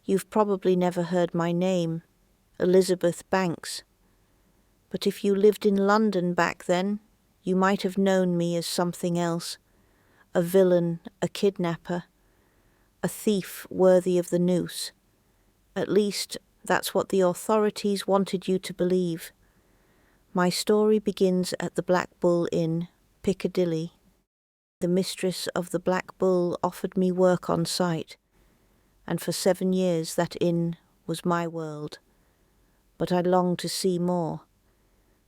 You've probably never heard my name, Elizabeth Banks. But if you lived in London back then, you might have known me as something else. A villain, a kidnapper, a thief worthy of the noose. At least, that's what the authorities wanted you to believe. My story begins at the Black Bull Inn, Piccadilly. The mistress of the Black Bull offered me work on site, and for 7 years that inn was my world. But I longed to see more,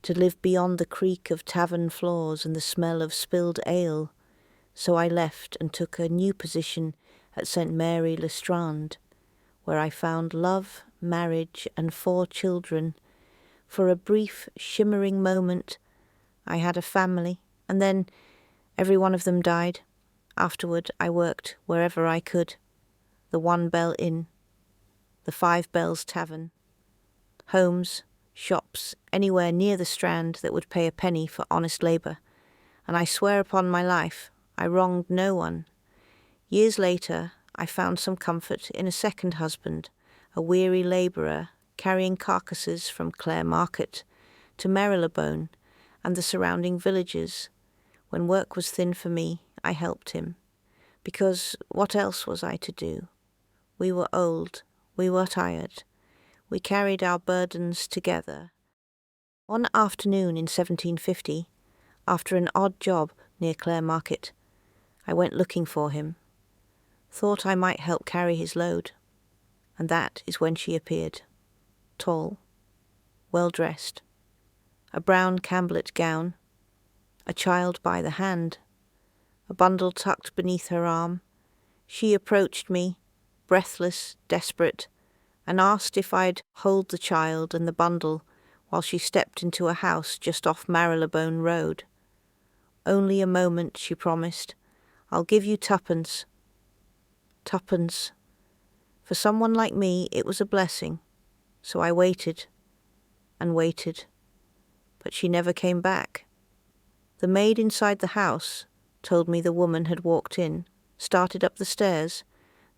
to live beyond the creak of tavern floors and the smell of spilled ale, so I left and took a new position at St. Mary le Strand, where I found love, marriage, and 4 children. For a brief, shimmering moment, I had a family, and then every one of them died. Afterward, I worked wherever I could. The 1 Bell Inn, the 5 Bells Tavern, homes, shops, anywhere near the Strand that would pay a penny for honest labour. And I swear upon my life, I wronged no one. Years later, I found some comfort in a second husband, a weary labourer carrying carcasses from Clare Market to Marylebone and the surrounding villages. When work was thin for me, I helped him. Because what else was I to do? We were old, we were tired. We carried our burdens together. One afternoon in 1750, after an odd job near Clare Market, I went looking for him. Thought I might help carry his load. And that is when she appeared. Tall, well-dressed, a brown camblet gown, a child by the hand, a bundle tucked beneath her arm. She approached me, breathless, desperate, and asked if I'd hold the child and the bundle while she stepped into a house just off Marylebone Road. Only a moment, she promised. I'll give you 2pence. 2pence. For someone like me, it was a blessing. So I waited and waited, but she never came back. The maid inside the house told me the woman had walked in, started up the stairs,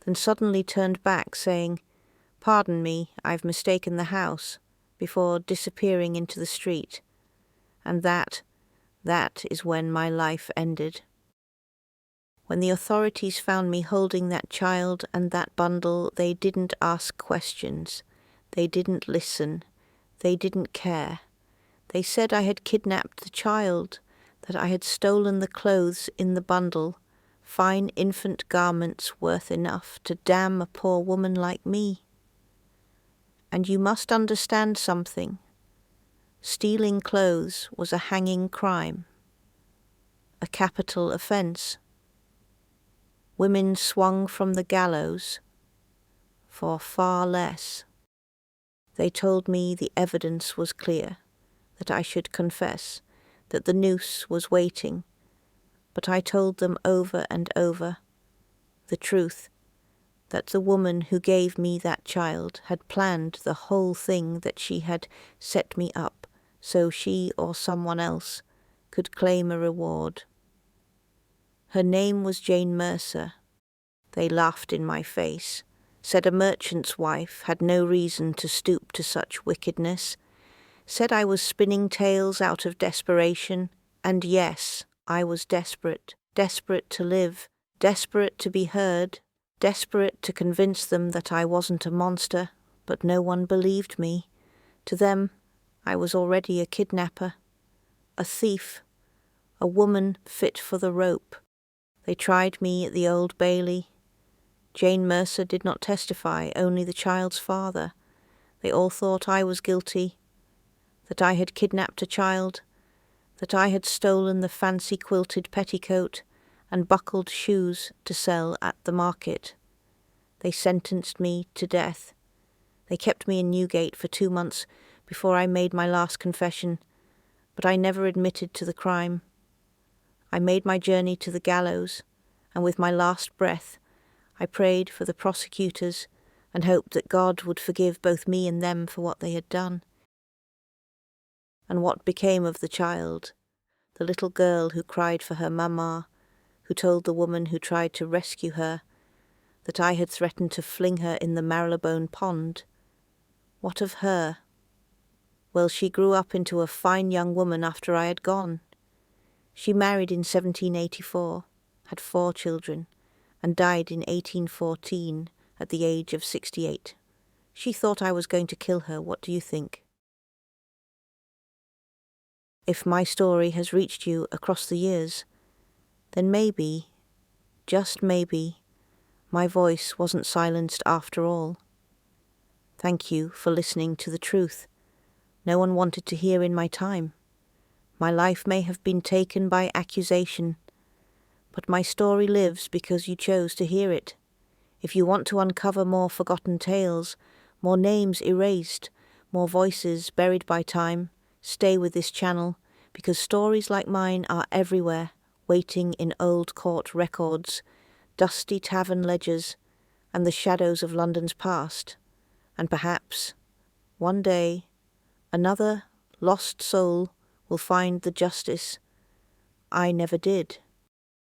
then suddenly turned back, saying, "Pardon me, I've mistaken the house," before disappearing into the street. And that is when my life ended. When the authorities found me holding that child and that bundle, they didn't ask questions. They didn't listen. They didn't care. They said I had kidnapped the child, that I had stolen the clothes in the bundle, fine infant garments worth enough to damn a poor woman like me. And you must understand something. Stealing clothes was a hanging crime, a capital offence. Women swung from the gallows for far less. They told me the evidence was clear, that I should confess, that the noose was waiting, but I told them over and over the truth, that the woman who gave me that child had planned the whole thing, that she had set me up so she or someone else could claim a reward. Her name was Jane Mercer. They laughed in my face, said a merchant's wife had no reason to stoop to such wickedness, said I was spinning tales out of desperation, and yes, I was desperate, desperate to live, desperate to be heard, desperate to convince them that I wasn't a monster, but no one believed me. To them, I was already a kidnapper, a thief, a woman fit for the rope. They tried me at the Old Bailey. Jane Mercer did not testify, only the child's father. They all thought I was guilty, that I had kidnapped a child, that I had stolen the fancy quilted petticoat and buckled shoes to sell at the market. They sentenced me to death. They kept me in Newgate for 2 months before I made my last confession, but I never admitted to the crime. I made my journey to the gallows, and with my last breath, I prayed for the prosecutors and hoped that God would forgive both me and them for what they had done. And what became of the child, the little girl who cried for her mamma, who told the woman who tried to rescue her that I had threatened to fling her in the Marylebone Pond. What of her? Well, she grew up into a fine young woman after I had gone. She married in 1784, had 4 children, and died in 1814 at the age of 68. She thought I was going to kill her. What do you think? If my story has reached you across the years, then maybe, just maybe, my voice wasn't silenced after all. Thank you for listening to the truth no one wanted to hear in my time. My life may have been taken by accusation, but my story lives because you chose to hear it. If you want to uncover more forgotten tales, more names erased, more voices buried by time, stay with this channel, because stories like mine are everywhere, waiting in old court records, dusty tavern ledgers, and the shadows of London's past. And perhaps, one day, another lost soul will find the justice I never did.